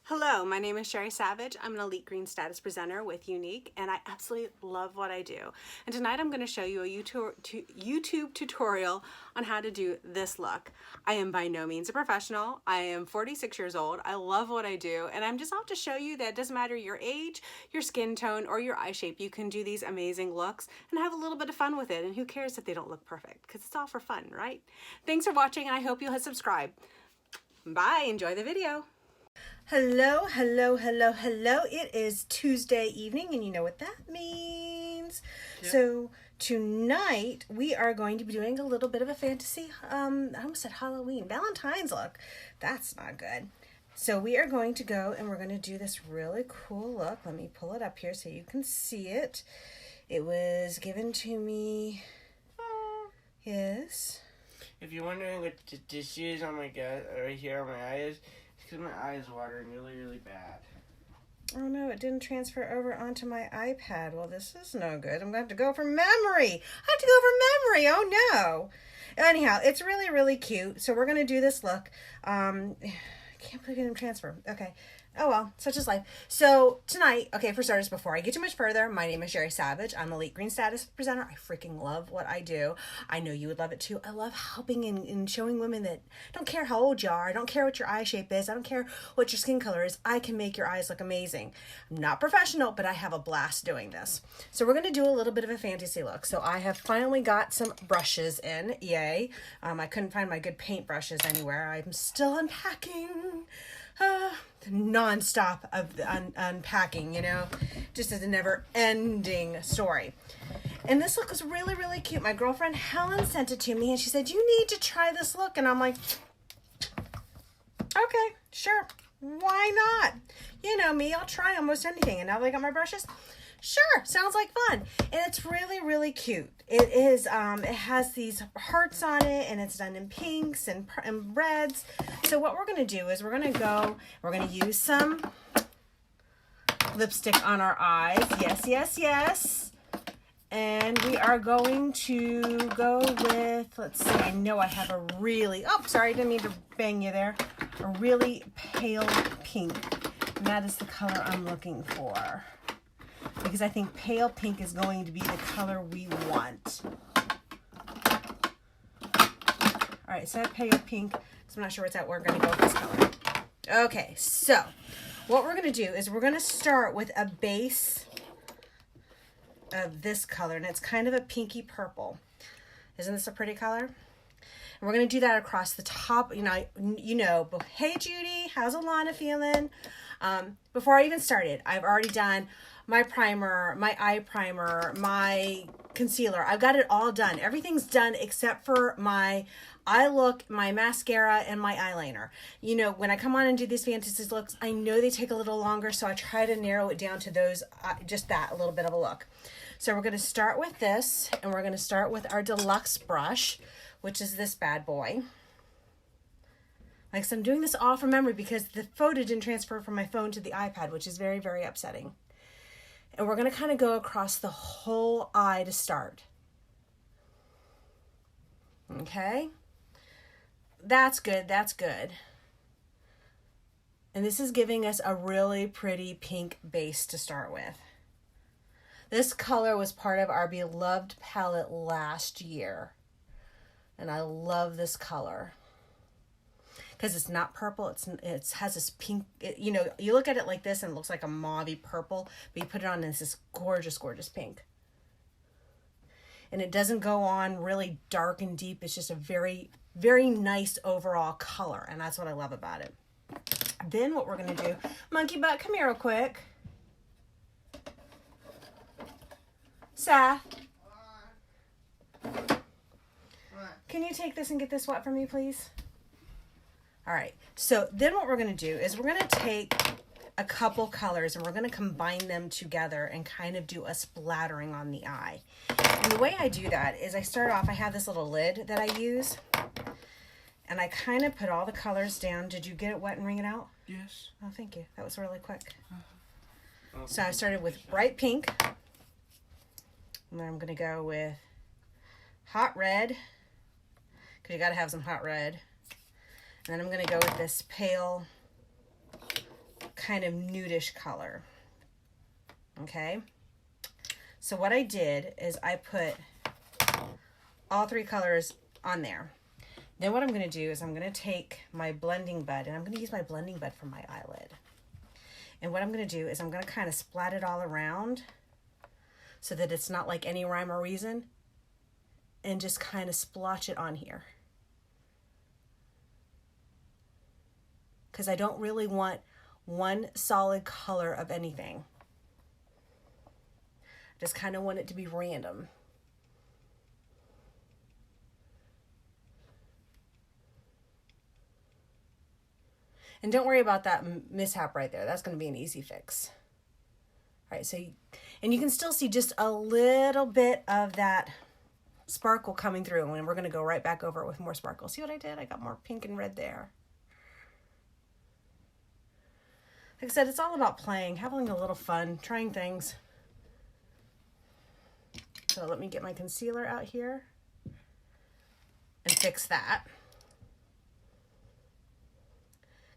Hello, my name is Sherry Savage. I'm an Elite Green Status Presenter with Younique, and I absolutely love what I do. And tonight I'm going to show you a YouTube tutorial on how to do this look. I am by no means a professional. I am 46 years old. I love what I do, and I'm just out to show you that it doesn't matter your age, your skin tone, or your eye shape. You can do these amazing looks and have a little bit of fun with it. And who cares if they don't look perfect? Because it's all for fun, right? Thanks for watching, and I hope you'll hit subscribe. Bye. Enjoy the video. Hello, hello, hello, hello. It is Tuesday evening, and you know what that means. Yep. So tonight we are going to be doing a little bit of a fantasy, I almost said Halloween, Valentine's look. That's not good. So we are going to go and we're going to do this really cool look. Let me pull it up here so you can see it. It was given to me. Yes. If you're wondering what this is on my gut, right here on my eyes, because my eye is watering really, really bad. Oh no, it didn't transfer over onto my iPad. Well, this is no good. I'm going to have to go from memory. I have to go from memory. Oh no. Anyhow, it's really, really cute. So we're going to do this look. I can't believe it didn't transfer. Okay. Oh well, such is life. So tonight, okay, for starters, before I get too much further, my name is Sherry Savage. I'm Elite Green Status Presenter. I freaking love what I do. I know you would love it too. I love helping and showing women that don't care how old you are. I don't care what your eye shape is. I don't care what your skin color is. I can make your eyes look amazing. I'm not professional, but I have a blast doing this. So we're going to do a little bit of a fantasy look. So I have finally got some brushes in. Yay. I couldn't find my good paint brushes anywhere. I'm still unpacking. Non-stop of the unpacking, you know, just as a never-ending story. And this look was really, really cute. My girlfriend Helen sent it to me, and she said, "You need to try this look." And I'm like, okay, sure, why not? You know me, I'll try almost anything. And now that I got my brushes, sure, sounds like fun. And it's really, really cute. It is, it has these hearts on it, and it's done in pinks and reds. So what we're going to do is we're going to use some lipstick on our eyes. Yes, yes, yes. And we are going to go with, let's see, I know I have a really, oh, sorry, I didn't mean to bang you there. A really pale pink. And that is the color I'm looking for, because I think pale pink is going to be the color we want. All right, so that pale pink, so I'm not sure what's at. We're going to go with this color. Okay, so what we're going to do is we're going to start with a base of this color, and it's kind of a pinky purple. Isn't this a pretty color? And we're going to do that across the top. You know, hey Judy, how's Alana feeling? Before I even started, I've already done my primer, my eye primer, my concealer. I've got it all done. Everything's done except for my eye look, my mascara, and my eyeliner. You know, when I come on and do these fantasy looks, I know they take a little longer, so I try to narrow it down to those, just that, a little bit of a look. So we're going to start with this, and we're going to start with our deluxe brush, which is this bad boy. Like, so I'm doing this all from memory because the photo didn't transfer from my phone to the iPad, which is very, very upsetting. And we're going to kind of go across the whole eye to start. Okay? That's good, that's good. And this is giving us a really pretty pink base to start with. This color was part of our beloved palette last year. And I love this color. Because it's not purple, it has this pink, you know, you look at it like this and it looks like a mauve-y purple, but you put it on and it's this gorgeous, gorgeous pink. And it doesn't go on really dark and deep. It's just a very, very nice overall color, and that's what I love about it. Then what we're going to do, Monkey Butt, come here real quick. Seth. Can you take this and get this wet for me, please? All right, so then what we're going to do is we're going to take a couple colors and we're going to combine them together and kind of do a splattering on the eye. And the way I do that is I start off, I have this little lid that I use, and I kind of put all the colors down. Did you get it wet and wring it out? Yes. Oh, thank you. That was really quick. So I started with bright pink, and then I'm going to go with hot red, because you got to have some hot red. And then I'm going to go with this pale kind of nudish color. Okay. So what I did is I put all 3 colors on there. Then what I'm going to do is I'm going to take my blending bud, and I'm going to use my blending bud for my eyelid. And what I'm going to do is I'm going to kind of splat it all around so that it's not like any rhyme or reason, and just kind of splotch it on here. Because I don't really want one solid color of anything. I just kind of want it to be random. And don't worry about that mishap right there. That's going to be an easy fix. All right, so, and you can still see just a little bit of that sparkle coming through, and we're going to go right back over it with more sparkle. See what I did? I got more pink and red there. Like I said, it's all about playing, having a little fun, trying things. So let me get my concealer out here and fix that.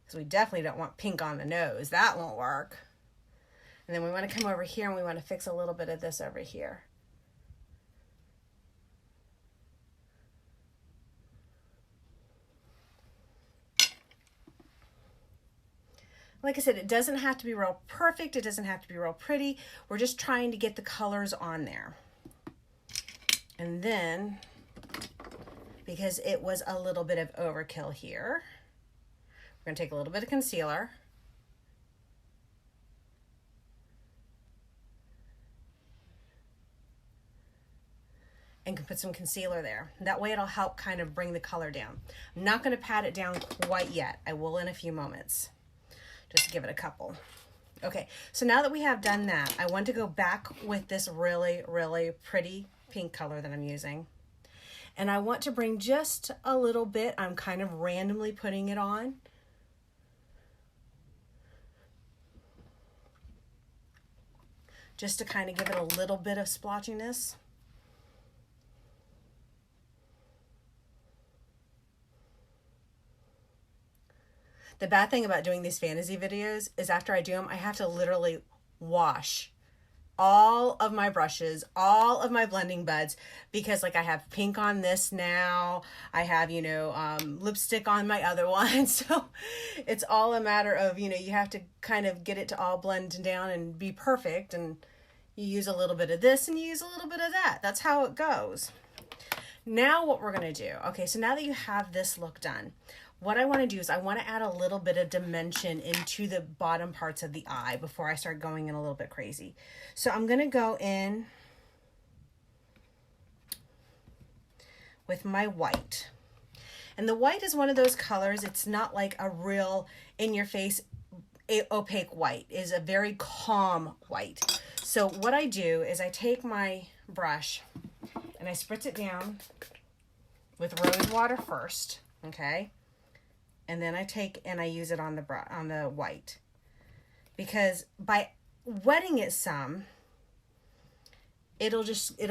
Because we definitely don't want pink on the nose. That won't work. And then we want to come over here and we want to fix a little bit of this over here. Like I said, it doesn't have to be real perfect. It doesn't have to be real pretty. We're just trying to get the colors on there. And then, because it was a little bit of overkill here, we're going to take a little bit of concealer. And can put some concealer there. That way it'll help kind of bring the color down. I'm not going to pat it down quite yet. I will in a few moments. Just to give it a couple. Okay, so now that we have done that, I want to go back with this really, really pretty pink color that I'm using. And I want to bring just a little bit. I'm kind of randomly putting it on. Just to kind of give it a little bit of splotchiness. The bad thing about doing these fantasy videos is after I do them, I have to literally wash all of my brushes, all of my blending buds, because like I have pink on this now, I have, you know, lipstick on my other one. So it's all a matter of, you know, you have to kind of get it to all blend down and be perfect. And you use a little bit of this and you use a little bit of that. That's how it goes. Now what we're going to do, okay, so now that you have this look done, what I want to do is I want to add a little bit of dimension into the bottom parts of the eye before I start going in a little bit crazy. So I'm going to go in with my white. And the white is one of those colors, it's not like a real in-your-face opaque white. It is a very calm white. So what I do is I take my brush and I spritz it down with rose water first, okay? And then I take and I use it on the white, because by wetting it some, it'll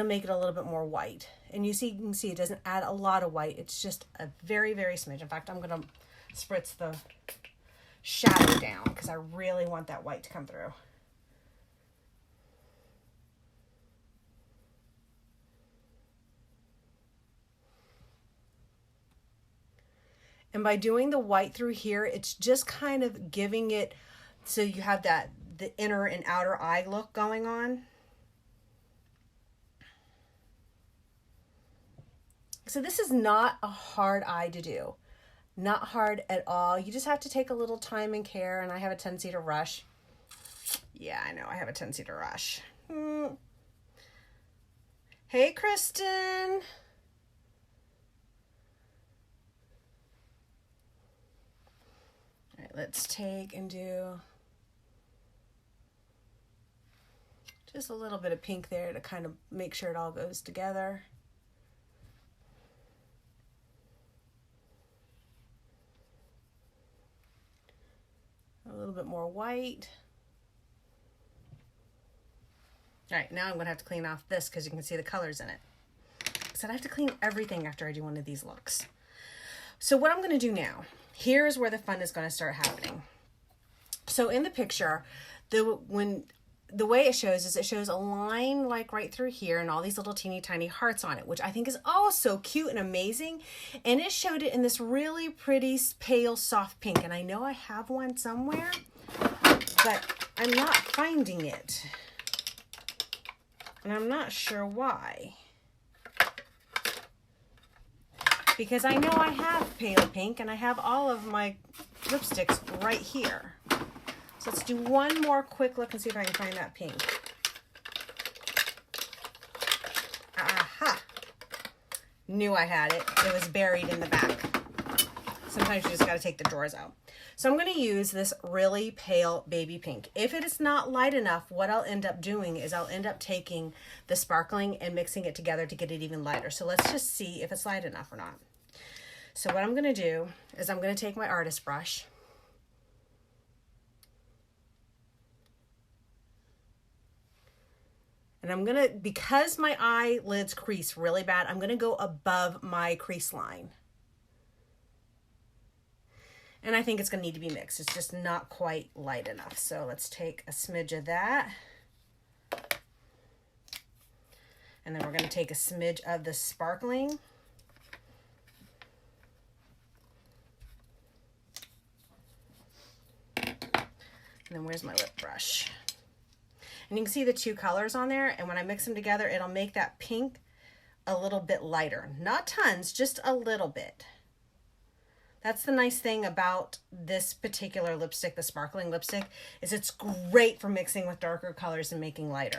make it a little bit more white. And you can see it doesn't add a lot of white. It's just a very, very smidge. In fact, I'm going to spritz the shadow down because I really want that white to come through. And by doing the white through here, it's just kind of giving it so you have the inner and outer eye look going on. So this is not a hard eye to do. Not hard at all. You just have to take a little time and care, and I have a tendency to rush. Yeah, I know, I have a tendency to rush. Hey, Kristen. All right, let's take and do just a little bit of pink there to kind of make sure it all goes together. A little bit more white. All right, now I'm going to have to clean off this because you can see the colors in it. So I have to clean everything after I do one of these looks. So what I'm going to do now, here's where the fun is going to start happening. So in the picture, the way it shows is it shows a line like right through here and all these little teeny tiny hearts on it, which I think is oh so cute and amazing. And it showed it in this really pretty pale soft pink. And I know I have one somewhere, but I'm not finding it. And I'm not sure why. Because I know I have pale pink and I have all of my lipsticks right here. So let's do one more quick look and see if I can find that pink. Aha! Knew I had it. It was buried in the back. Sometimes you just got to take the drawers out. So I'm going to use this really pale baby pink. If it is not light enough, what I'll end up doing is I'll end up taking the sparkling and mixing it together to get it even lighter. So let's just see if it's light enough or not. So what I'm going to do is I'm going to take my artist brush. And I'm going to, because my eyelids crease really bad, I'm going to go above my crease line. And I think it's going to need to be mixed. It's just not quite light enough. So let's take a smidge of that. And then we're going to take a smidge of the sparkling. And then where's my lip brush? And you can see the two colors on there. And when I mix them together, it'll make that pink a little bit lighter. Not tons, just a little bit. That's the nice thing about this particular lipstick, the sparkling lipstick, is it's great for mixing with darker colors and making lighter.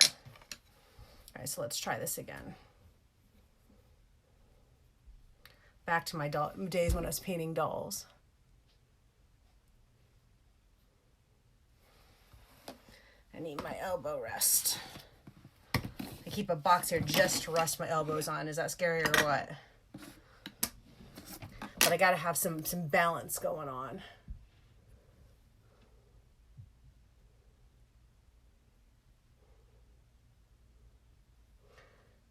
All right, so let's try this again. Back to my days when I was painting dolls. I need my elbow rest. I keep a box here just to rest my elbows on. Is that scary or what? But I gotta have some balance going on.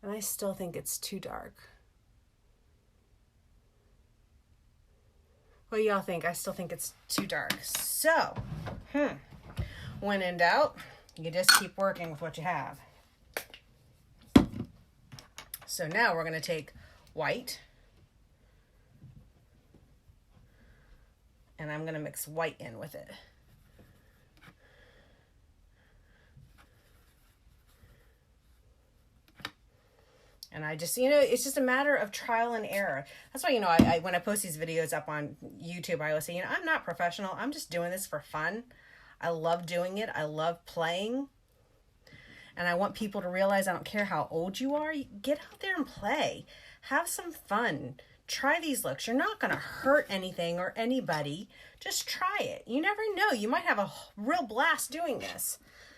And I still think it's too dark. What do y'all think? I still think it's too dark. So, when in doubt, you just keep working with what you have. So now we're gonna take white. And I'm going to mix white in with it. And I just, it's just a matter of trial and error. That's why, I when I post these videos up on YouTube, I always say, I'm not professional. I'm just doing this for fun. I love doing it. I love playing. And I want people to realize I don't care how old you are. Get out there and play. Have some fun. Try these looks. You're not going to hurt anything or anybody. Just try it. You never know. You might have a real blast doing this.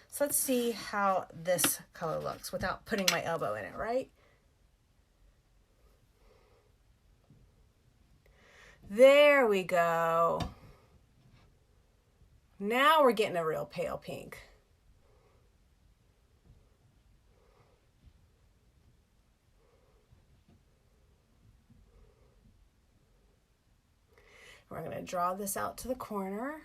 So let's see how this color looks without putting my elbow in it, right? There we go. Now we're getting a real pale pink. We're going to draw this out to the corner.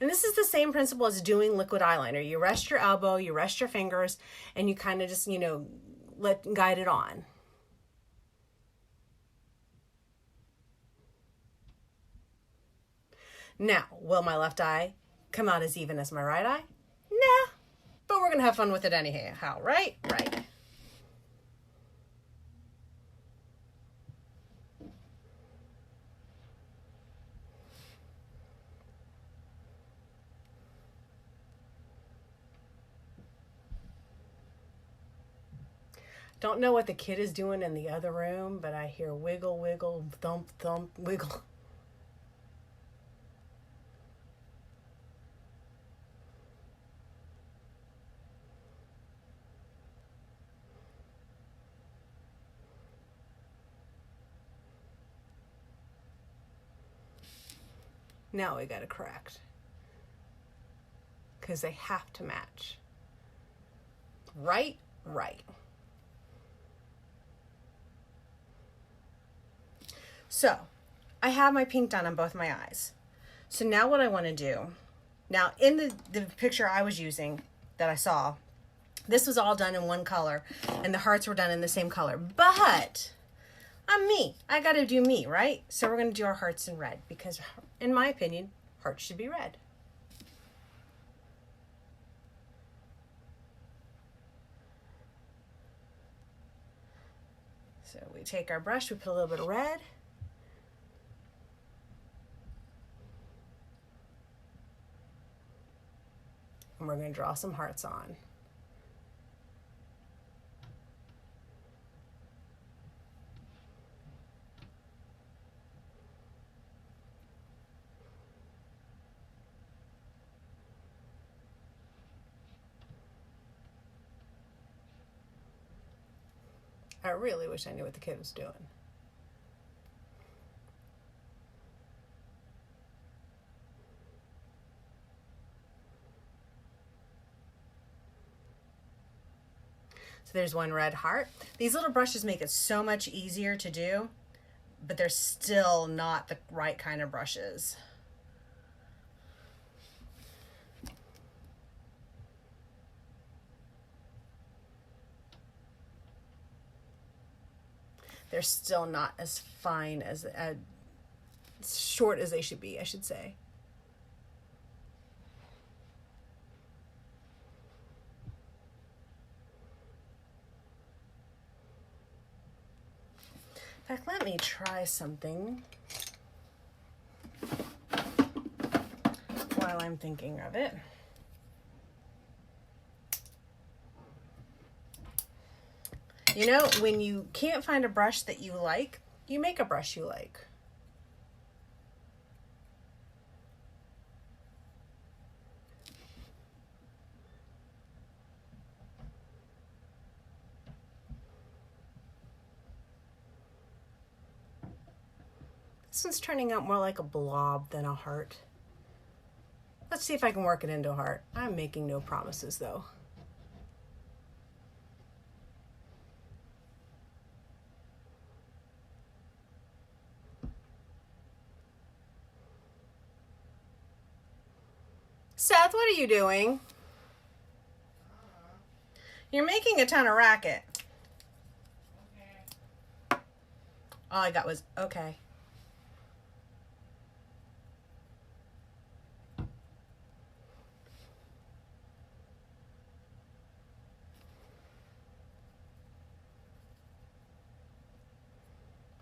And this is the same principle as doing liquid eyeliner. You rest your elbow, you rest your fingers, and you kind of just, guide it on. Now, will my left eye come out as even as my right eye? Nah, but we're going to have fun with it anyhow, right? Right. Don't know what the kid is doing in the other room, but I hear wiggle, wiggle, thump, thump, wiggle. Now we gotta correct. Because they have to match. Right, right. So, I have my pink done on both my eyes. So now what I want to do, now in the picture I was using that I saw, this was all done in one color and the hearts were done in the same color. But I'm me. I got to do me, right? So we're going to do our hearts in red because in my opinion, hearts should be red. So we take our brush, we put a little bit of red. And we're going to draw some hearts on. I really wish I knew what the kid was doing. So there's one red heart. These little brushes make it so much easier to do, but they're still not the right kind of brushes. They're still not as fine as short as they should be, I should say. In fact, let me try something while I'm thinking of it. You know, when you can't find a brush that you like, you make a brush you like. This one's turning out more like a blob than a heart. Let's see if I can work it into a heart. I'm making no promises though. Seth, what are you doing? You're making a ton of racket. Okay. All I got was, okay.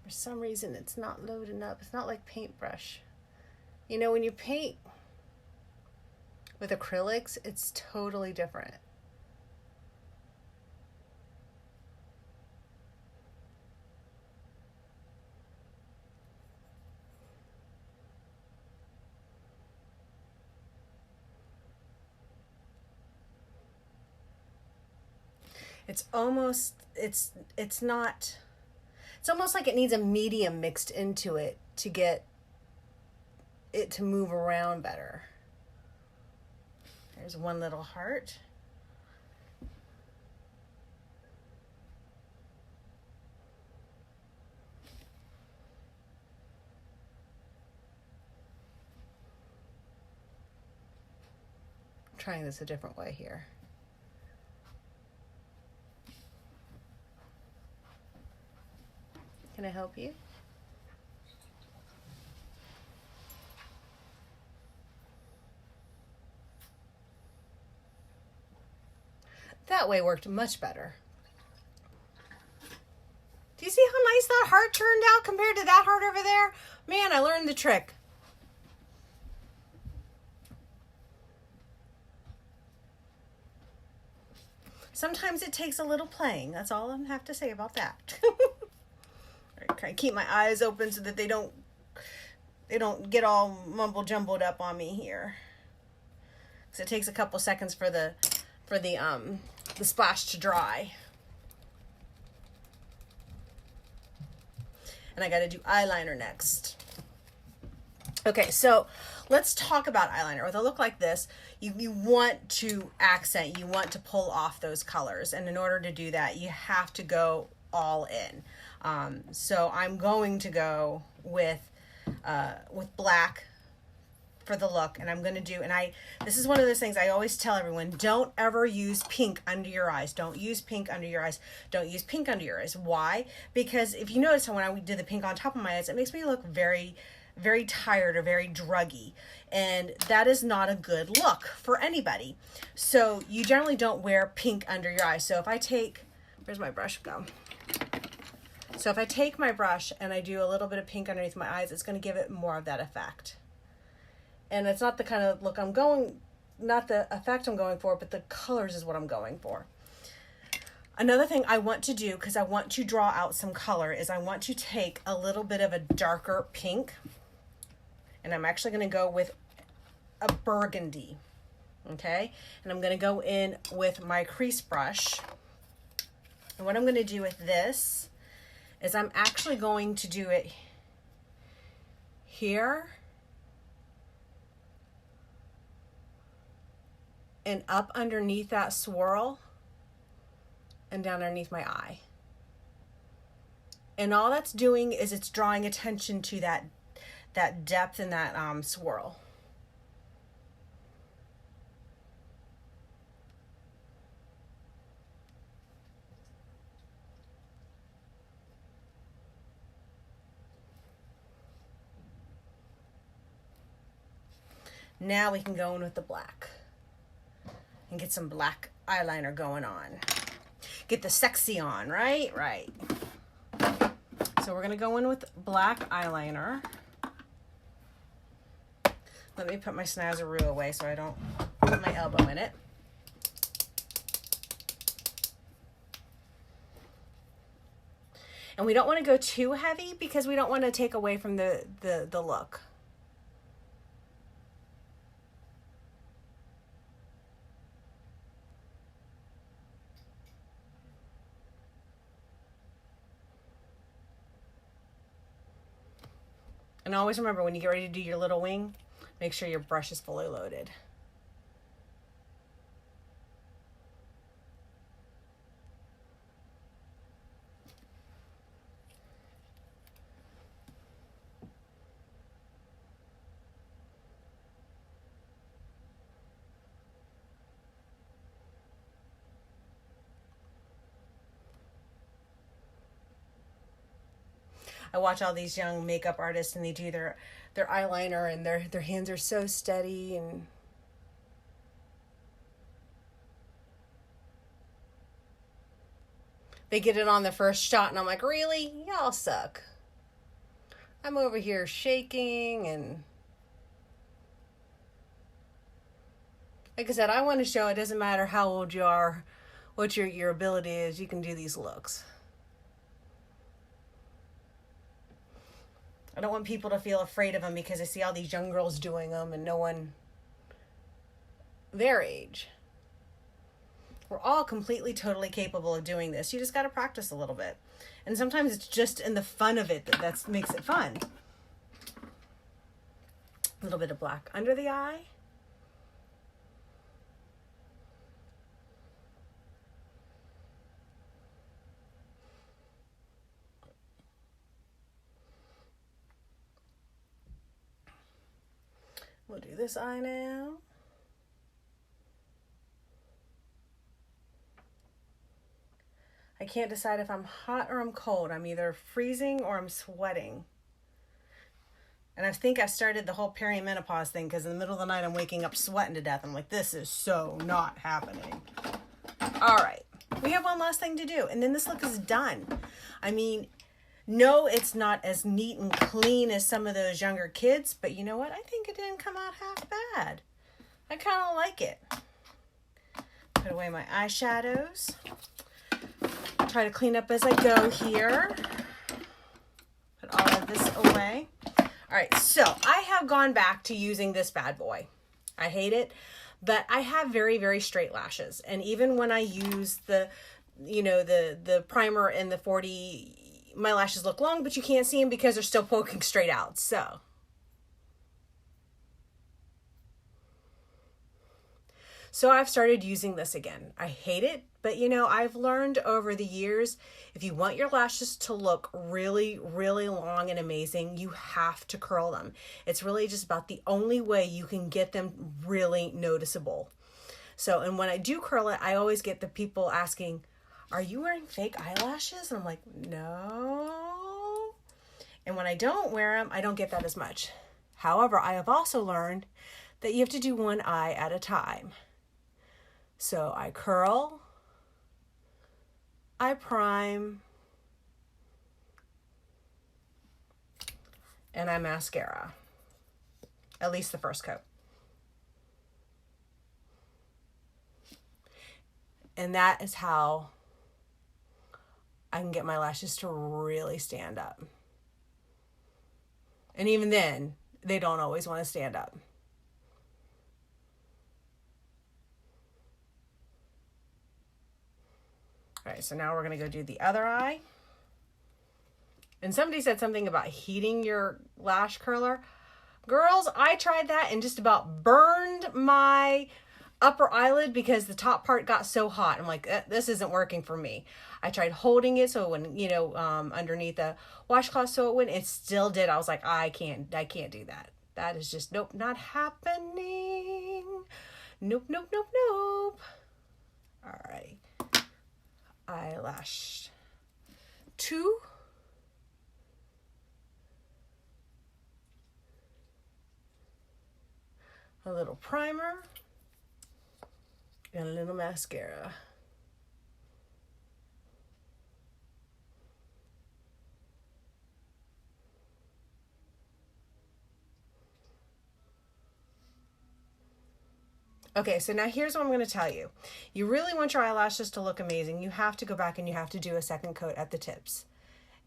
For some reason, it's not loading up. It's not like paintbrush. You know, when you paint with acrylics, it's totally different. It's almost, it's almost like it needs a medium mixed into it to get it to move around better. There's one little heart. I'm trying this a different way here. Can I help you? That way worked much better. Do you see how nice that heart turned out compared to that heart over there? Man, I learned the trick. Sometimes it takes a little playing. That's all I have to say about that. I keep my eyes open so that they don't get all mumble jumbled up on me here. So it takes a couple seconds for the splash to dry. And I got to do eyeliner next. Okay, so let's talk about eyeliner. With a look like this, you want to accent, you want to pull off those colors. And in order to do that, you have to go all in. So I'm going to go with black for the look, and I'm going to do, this is one of those things I always tell everyone, don't ever use pink under your eyes. Don't use pink under your eyes. Don't use pink under your eyes. Why? Because if you notice how when I did the pink on top of my eyes, it makes me look very, very tired or very druggy. And that is not a good look for anybody. So you generally don't wear pink under your eyes. So if I take, where's my brush go? So if I take my brush and I do a little bit of pink underneath my eyes, it's going to give it more of that effect. And it's not the kind of look not the effect I'm going for, but the colors is what I'm going for. Another thing I want to do, because I want to draw out some color, is I want to take a little bit of a darker pink, and I'm actually going to go with a burgundy, okay? And I'm going to go in with my crease brush. And what I'm going to do with this is I'm actually going to do it here and up underneath that swirl and down underneath my eye. And all that's doing is it's drawing attention to that depth and that swirl. Now we can go in with the black and get some black eyeliner going on. Get the sexy on, right? Right. So we're going to go in with black eyeliner. Let me put my Snazaroo away so I don't put my elbow in it. And we don't want to go too heavy because we don't want to take away from the look. And always remember, when you get ready to do your little wing, make sure your brush is fully loaded. I watch all these young makeup artists and they do their eyeliner and their hands are so steady and they get it on the first shot and I'm like, really? Y'all suck. I'm over here shaking and like I said, I want to show it doesn't matter how old you are, what your ability is, you can do these looks. I don't want people to feel afraid of them because I see all these young girls doing them and no one their age. We're all completely, totally capable of doing this. You just got to practice a little bit. And sometimes it's just in the fun of it that makes it fun. A little bit of black under the eye. We'll do this eye now. I can't decide if I'm hot or I'm cold. I'm either freezing or I'm sweating. And I think I started the whole perimenopause thing because in the middle of the night I'm waking up sweating to death. I'm like, this is so not happening. All right. We have one last thing to do and then this look is done. I mean, no, it's not as neat and clean as some of those younger kids, but you know what? I think it didn't come out half bad. I kind of like it. Put away my eyeshadows. Try to clean up as I go here. Put all of this away. All right, so I have gone back to using this bad boy. I hate it, but I have very, very straight lashes. And even when I use the primer and the 40, my lashes look long, but you can't see them because they're still poking straight out. So I've started using this again. I hate it, but But you know, I've learned over the years, if you want your lashes to look really, really long and amazing, you have to curl them. It's really just about the only way you can get them really noticeable. So, and when I do curl it, I always get the people asking, are you wearing fake eyelashes? And I'm like, no. And when I don't wear them, I don't get that as much. However, I have also learned that you have to do one eye at a time. So I curl, I prime, and I mascara. At least the first coat. And that is how I can get my lashes to really stand up. And even then, they don't always want to stand up. All right, so now we're going to go do the other eye. And somebody said something about heating your lash curler. Girls, I tried that and just about burned my upper eyelid because the top part got so hot. I'm like, this isn't working for me. I tried holding it so it wouldn't, you know, underneath the washcloth so it wouldn't. It still did. I was like, I can't do that. That is just, nope, not happening. Nope, nope, nope, nope. All right. Eyelash 2. A little primer. And a little mascara. Okay, so now here's what I'm going to tell you. You really want your eyelashes to look amazing. You have to go back and you have to do a second coat at the tips.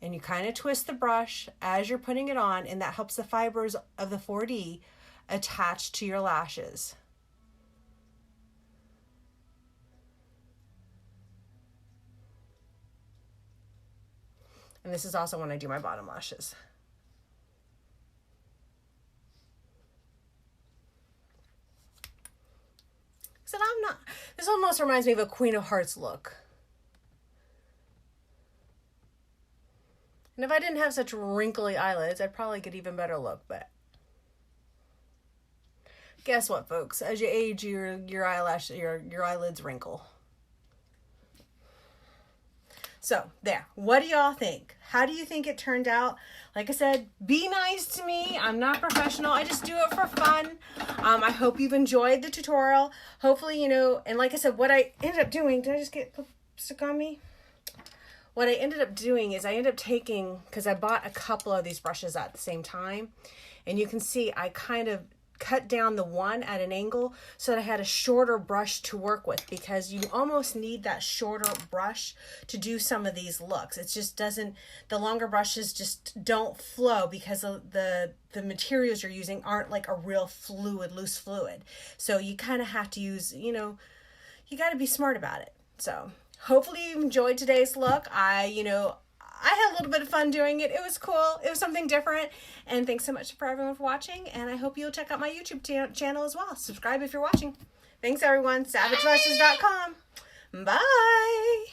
And you kind of twist the brush as you're putting it on, and that helps the fibers of the 4D attach to your lashes. And this is also when I do my bottom lashes. So I'm not, this almost reminds me of a Queen of Hearts look. And if I didn't have such wrinkly eyelids, I'd probably get even better look, but guess what, folks? As you age, your eyelids wrinkle. So there, what do y'all think? How do you think it turned out? Like I said, be nice to me. I'm not professional. I just do it for fun. I hope you've enjoyed the tutorial. Hopefully, you know, and like I said, what I ended up doing, did I just get lipstick on me? What I ended up doing is I ended up taking, because I bought a couple of these brushes at the same time, and you can see I kind of cut down the one at an angle so that I had a shorter brush to work with, because you almost need that shorter brush to do some of these looks. It just doesn't, the longer brushes just don't flow because of the materials you're using aren't like a real fluid, loose fluid. So you kind of have to use, you know, you got to be smart about it. So hopefully you enjoyed today's look. I had a little bit of fun doing it. It was cool. It was something different. And thanks so much for everyone for watching. And I hope you'll check out my YouTube channel as well. Subscribe if you're watching. Thanks, everyone. SavageLashes.com. Bye.